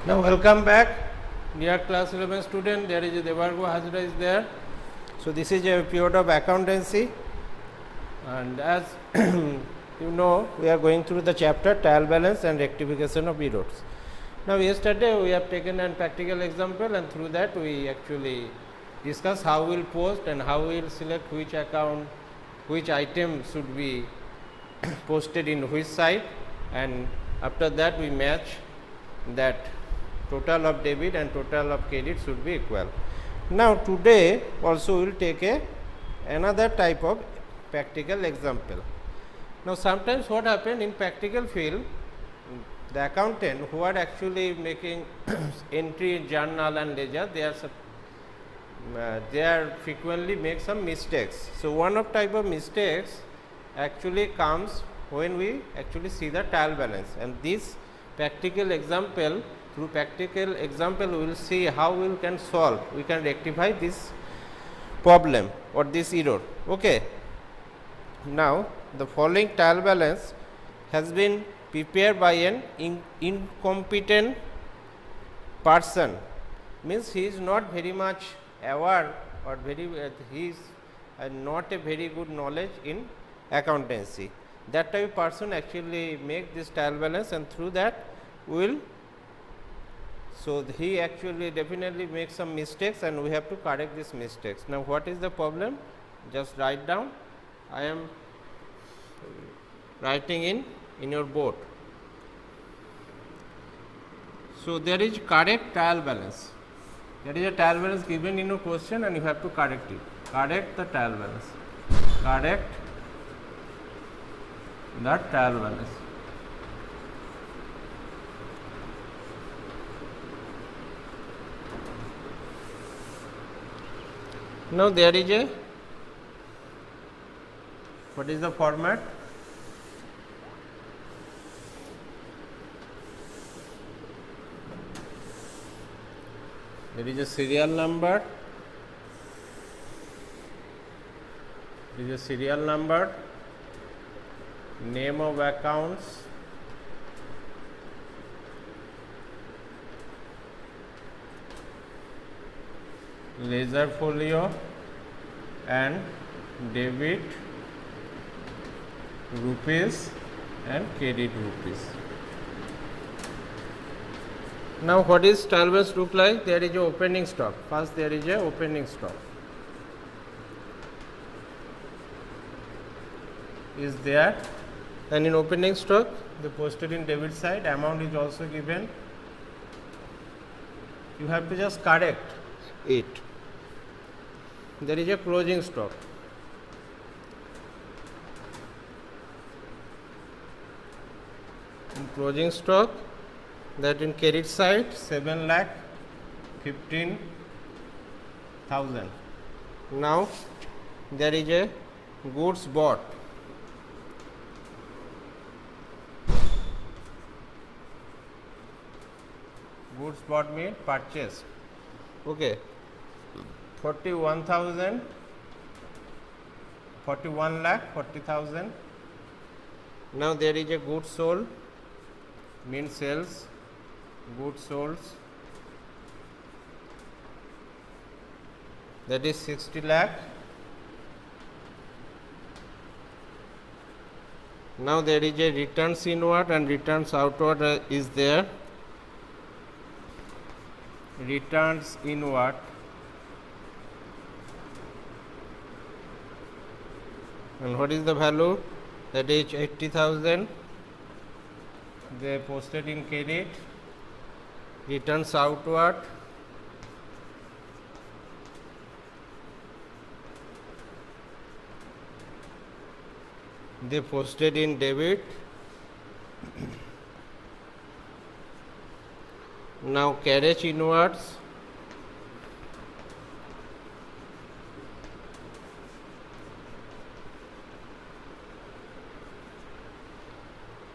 Now welcome back, dear class 11 student. There is a Devargo Hazra is there. So this is a period of accountancy, and as you know, we are going through the chapter trial balance and rectification of errors. Now yesterday we have taken an practical example, and through that we actually discuss how we will post and how we will select which account, which item should be posted in which side, and after that we match that total of debit and total of credit should be equal. Now today also we will take another type of practical example. Now sometimes what happen in practical field, the accountant who are actually making entry in journal and ledger, they are frequently make some mistakes. So one of type of mistakes actually comes when we actually see the trial balance, and this practical example, through practical example we will see how we can solve, we can rectify this problem or this error. Okay. Now the following trial balance has been prepared by an incompetent person, means he is not very much aware or he is not a very good knowledge in accountancy. That type of person actually make this trial balance, and through that will, so he actually definitely makes some mistakes and we have to correct these mistakes. Now what is the problem? Just write down. I am writing in your board. So there is correct trial balance. There is a trial balance given in your question and you have to correct it. Correct the trial balance. Correct the trial balance. Now there is a, what is the format? There is a serial number. There is a serial number, name of accounts, ledger folio, and debit rupees and credit rupees. Now what is trial balance look like? There is a opening stock. First there is a opening stock is there, and in opening stock the posted in debit side amount is also given. You have to just correct it. There is a closing stock. In closing stock, that in credit side 7,15,000. Now there is a goods bought. Goods bought means purchased. Okay. 41,000, 41 lakh 40,000. Now there is a goods sold, means sales, goods sold, that is 60 lakh. Now there is a returns inward and returns outward is there. Returns inward, and what is the value? That is 80,000. They posted in credit. Returns outward, they posted in debit. Now carriage inwards,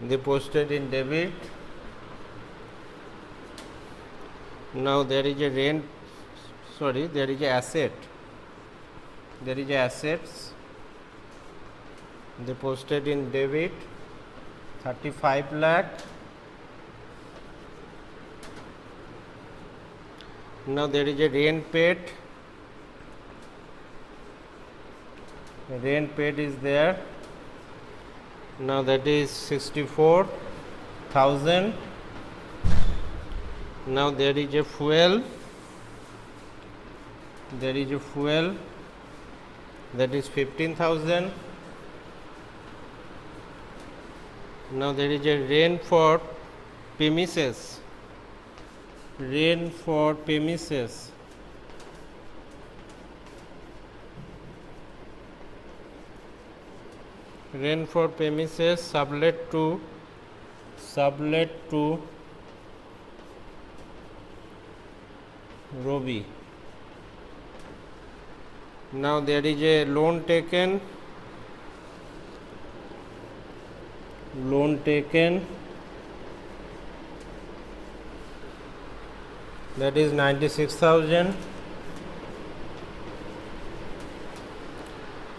they posted in debit. Now there is a there is a asset. There is a assets. They posted in debit 35 lakh. Now there is a rent paid. Rent paid is there. Now that is 64,000. Now there is a fuel. There is a fuel that is 15,000. Now there is a rent for premises. Rent for premises. Rent for premises sublet to Robi. Now there is a loan taken. That is 96,000.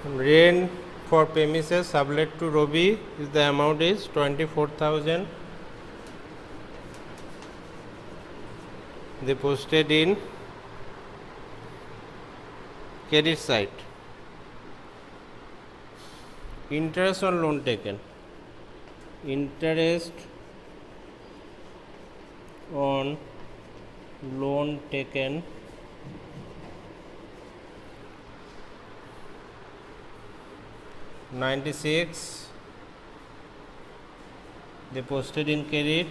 Rent for premises sublet to Robi is the amount is 24,000. They posted in credit side. Interest on loan taken. Interest on loan taken $96. They posted in credit.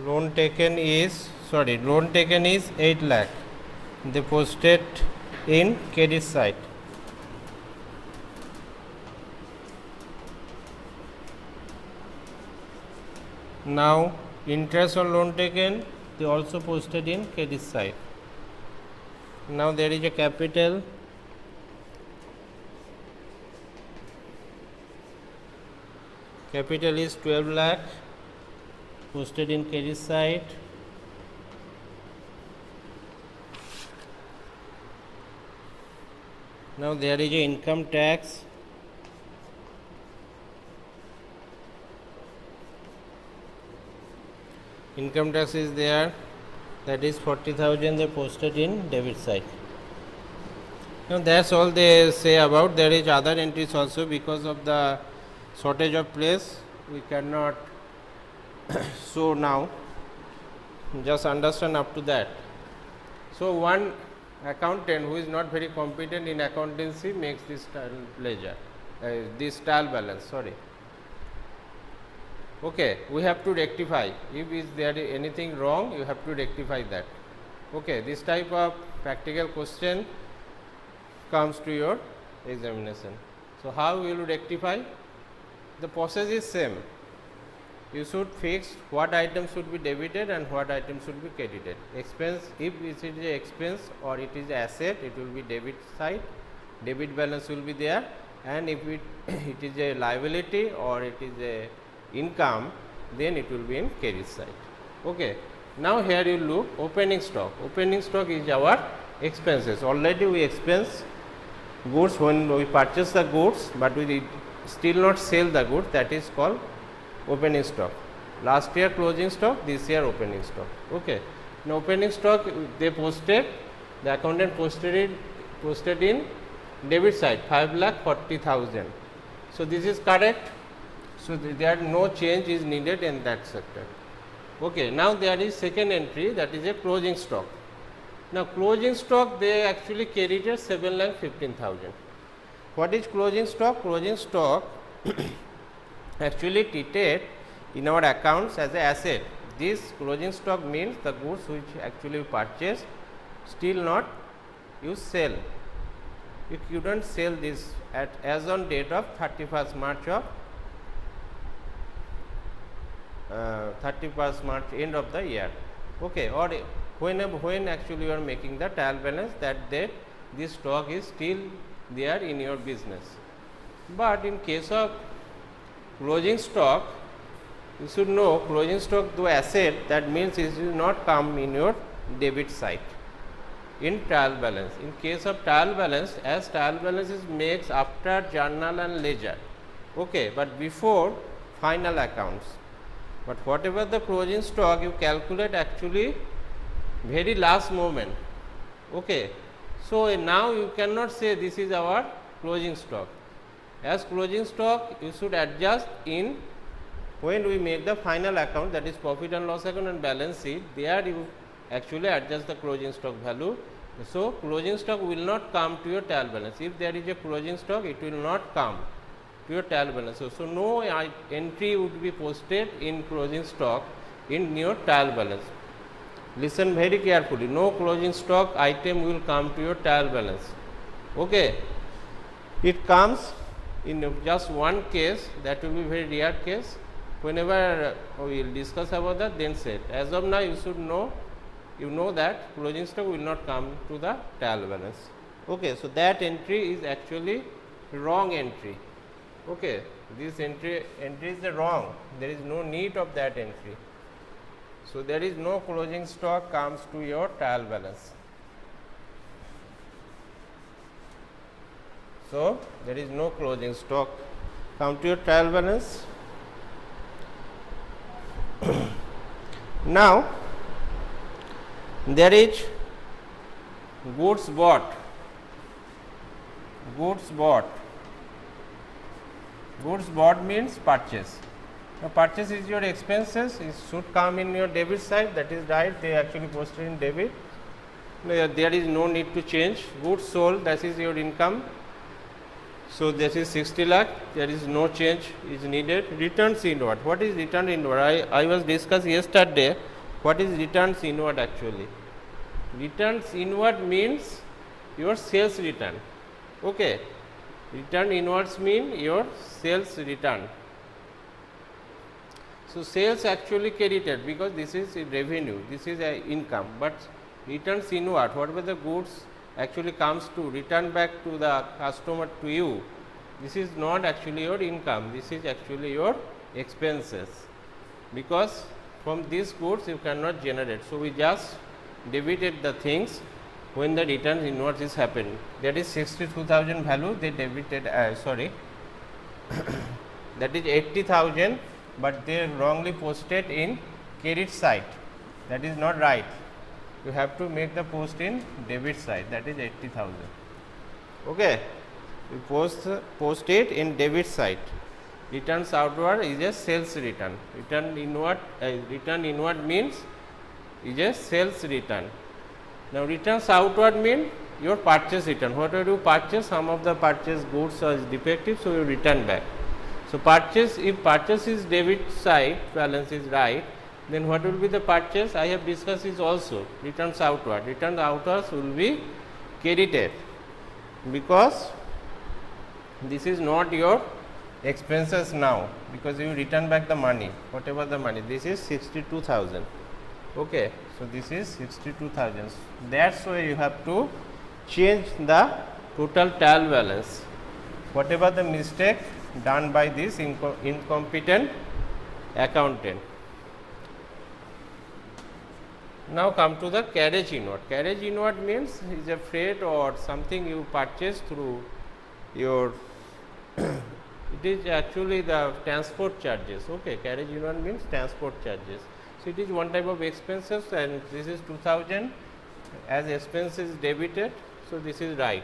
Loan taken is 8 lakh. They posted in credit side. Now interest on loan taken, they also posted in credit side. Now there is a capital. Capital is 12 lakh, posted in credit side. Now there is a income tax. Income tax is there, that is 40,000. They posted in debit side. Now that's all they say about. There is other entries also. Because of the shortage of place, we cannot show now. Just understand up to that. So one accountant who is not very competent in accountancy makes this ledger, this trial balance. Sorry. Okay, we have to rectify. If is there anything wrong, you have to rectify that. Okay, this type of practical question comes to your examination. So how will you rectify? The process is same. You should fix what item should be debited and what item should be credited. Expense, if it is a expense or it is asset, it will be debit side, debit balance will be there, and if it is a liability or it is a income, then it will be in credit side. Okay. Now here you look opening stock. Opening stock is our expenses. Already we expense goods when we purchase the goods, but we still not sell the goods. That is called opening stock. Last year closing stock, this year opening stock. Okay. Now opening stock they posted, the accountant posted in debit side 5,40,000. So this is correct. So there no change is needed in that sector. Okay. Now there is second entry, that is a closing stock. Now closing stock they actually credited 7,15,000. What is closing stock? Closing stock actually treated in our accounts as an asset. This closing stock means the goods which actually purchased still not you sell. You couldn't sell this at as on date of 31st March of 31st March end of the year. Okay, or when actually you are making the trial balance, that date this stock is still there in your business. But in case of closing stock, you should know closing stock to asset, that means it will not come in your debit side. in trial balance. In case of trial balance, as trial balance is makes after journal and ledger, okay, but before final accounts. But whatever the closing stock you calculate actually very last moment, okay. So now you cannot say this is our closing stock. As closing stock you should adjust in when we make the final account, that is profit and loss account and balance sheet, there you actually adjust the closing stock value. So closing stock will not come to your trial balance. If there is a closing stock, it will not come to your trial balance. So no entry would be posted in closing stock in your trial balance. Listen very carefully, no closing stock item will come to your trial balance, okay. It comes in just one case, that will be very rare case. Whenever we will discuss about that, then said. As of now, you should know, you know that closing stock will not come to the trial balance. Okay, so that entry is actually wrong entry. Okay, this entry is the wrong. There is no need of that entry. So there is no closing stock comes to your trial balance. So there is no closing stock come to your trial balance. Now there is goods bought. Goods bought. Goods bought means purchase. Now purchase is your expenses, it should come in your debit side, that is right, they actually posted in debit. There is no need to change. Goods sold, that is your income. So this is 60 lakh, there is no change is needed. Returns inward. What is return inward? I was discussing yesterday what is returns inward actually. Returns inward means your sales return. Okay. Return inwards mean your sales return. So sales actually credited because this is revenue, this is a income, but returns inward, whatever the goods actually comes to return back to the customer to you, this is not actually your income, this is actually your expenses, because from these goods you cannot generate. So we just debited the things when the return inwards is happening. That is 62,000 value they debited, that is 80,000, but they wrongly posted in credit side, that is not right. You have to make the post in debit side, that is 80,000. Okay, you post it in debit side. Returns outward is a sales return. Return inward means is a sales return. Now returns outward mean your purchase return. Whatever you purchase, some of the purchased goods are defective, so you return back. So purchase, if purchase is debit side, balance is right, then what will be the purchase? I have discussed is also returns outward. Returns outwards will be credited because this is not your expenses now, because you return back the money, whatever the money. This is 62,000. Okay, so this is 62,000. That's why you have to change the total trial balance. Whatever the mistake done by this incompetent accountant. Now come to the carriage inward. Carriage inward means is a freight or something you purchase through your it is actually the transport charges. Okay, carriage inward means transport charges. So it is one type of expenses, and this is 2,000 as expenses debited. So this is right.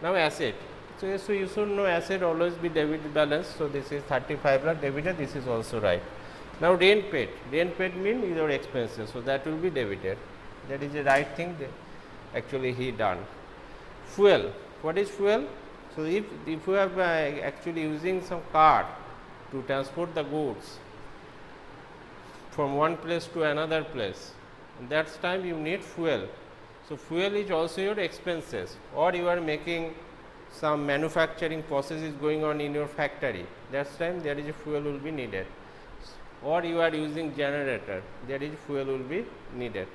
Now asset. So you should know asset always be debit balance. So this is 35 lakh debited. This is also right. Now rent paid. Rent paid means your expenses. So that will be debited. That is the right thing that actually he done. Fuel. What is fuel? So if you have actually using some car to transport the goods from one place to another place, and that time you need fuel. So fuel is also your expenses, or you are making some manufacturing process is going on in your factory, that time there is a fuel will be needed, or you are using generator, there is fuel will be needed.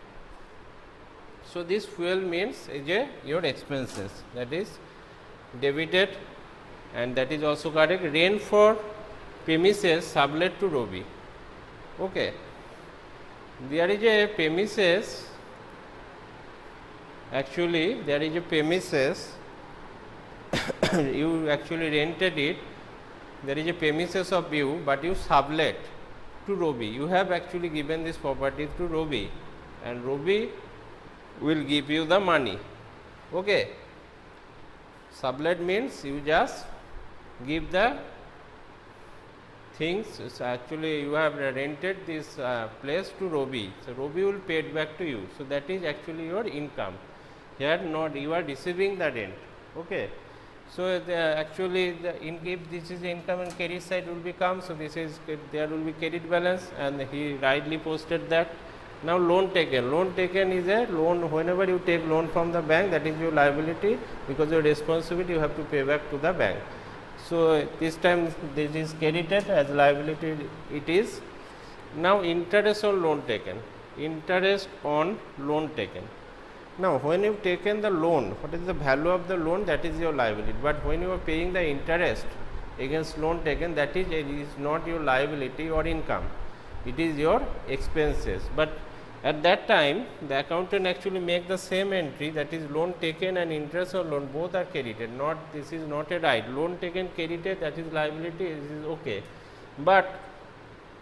So this fuel means is your expenses, that is debited, and that is also correct. Rent for premises sublet to Robi. Okay, there is a premises actually there is a premises you actually rented it, there is a premises of you, but you sublet to Robi. You have actually given this property to Robi, and Robi will give you the money. Okay. Sublet means you just give the things. So actually you have rented this place to Robi, so Robi will pay it back to you. So that is actually your income. Here not you are receiving the rent. Okay. So actually if this is income and credit side will become, so this is there will be credit balance, and he rightly posted that. Now loan taken. Loan taken is a loan. Whenever you take loan from the bank, that is your liability, because your responsibility you have to pay back to the bank. So this time this is credited as liability it is. Now interest on loan taken. Interest on loan taken. Now when you have taken the loan, what is the value of the loan? That is your liability. But when you are paying the interest against loan taken, that is not your liability or income. It is your expenses. But at that time the accountant actually make the same entry, that is loan taken and interest on loan both are credited. Not this is not a right. Loan taken credited, that is liability, this is okay. But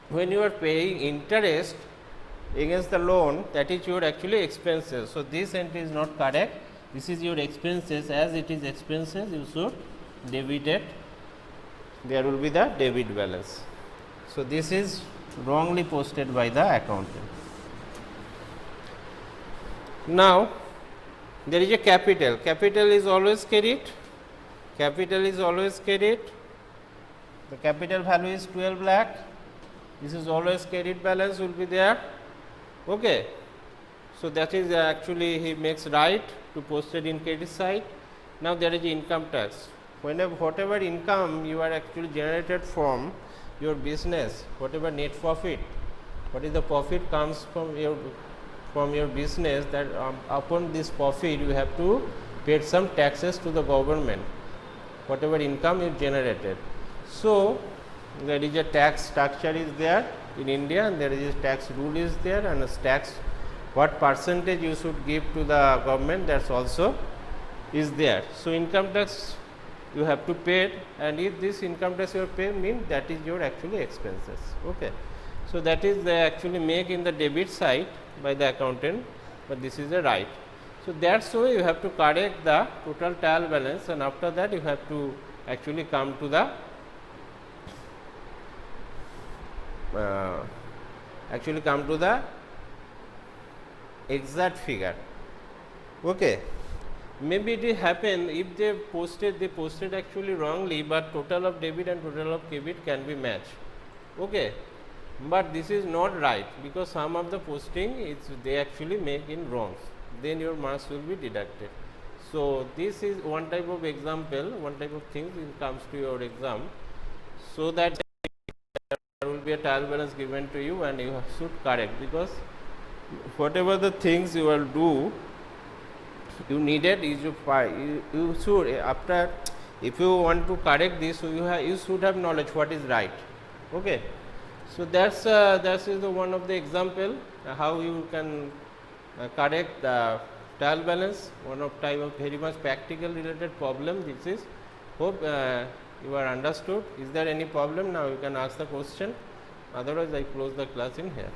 when you are paying interest against the loan, that is your actually expenses. So this entry is not correct. This is your expenses. As it is expenses, you should debit it. There will be the debit balance. So this is wrongly posted by the accountant. Now there is a capital. Capital is always credit. Capital is always credit. The capital value is 12 lakh. This is always credit balance will be there. Okay. So that is actually he makes right to posted in credit side. Now there is income tax. Whenever whatever income you are actually generated from your business, whatever net profit, what is the profit comes from your business, that upon this profit you have to pay some taxes to the government, whatever income you generated. So there is a tax structure is there in India, and there is a tax rule is there, and a tax what percentage you should give to the government, that's also is there. So income tax you have to pay it, and if this income tax you pay, means that is your actually expenses. Okay. So that is they actually make in the debit side by the accountant, but this is a right. So that's why you have to correct the total trial balance, and after that you have to actually come to the exact figure. Okay. Maybe it happen if they posted actually wrongly, but total of debit and total of credit can be matched. Okay. But this is not right, because some of the posting they actually make in wrongs, then your marks will be deducted. So this is one type of example, one type of things it comes to your exam, so that there will be a trial balance given to you and you should correct, because whatever the things you will do, you needed is you should after, if you want to correct this, so you should have knowledge what is right. Okay. So that is the one of the example how you can correct the trial balance, one of type of very much practical related problem. This is hope you are understood. Is there any problem? Now you can ask the question, otherwise I close the class in here.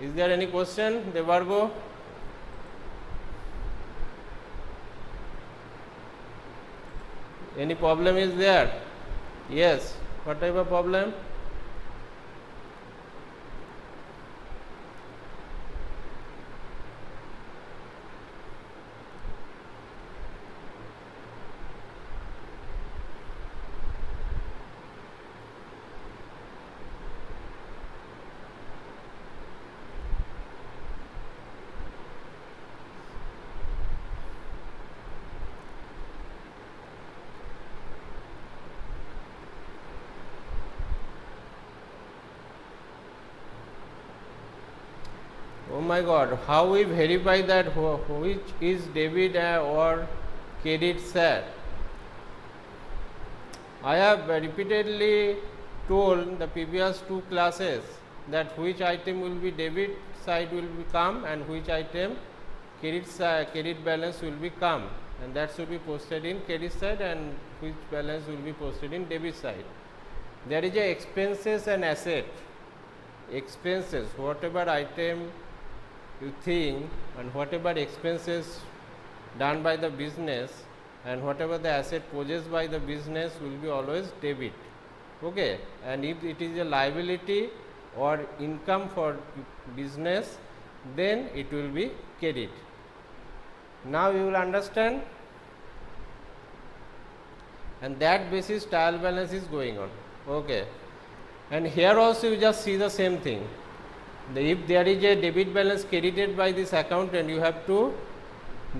Is there any question, Devargo? Any problem is there? Yes. What type of problem? Oh my God, how we verify that which is debit or credit side? I have repeatedly told the previous two classes that which item will be debit side will be come and which item credit balance will be come, and that should be posted in credit side and which balance will be posted in debit side. There is a expenses and asset. Expenses, whatever item you think and whatever expenses done by the business and whatever the asset possessed by the business will be always debit. Okay, and if it is a liability or income for business, then it will be credit. Now you will understand, and that basis trial balance is going on. Okay, and here also you just see the same thing. If there is a debit balance credited by this account, and you have to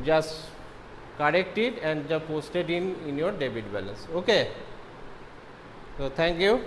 just correct it and just post it in your debit balance. Okay, so thank you.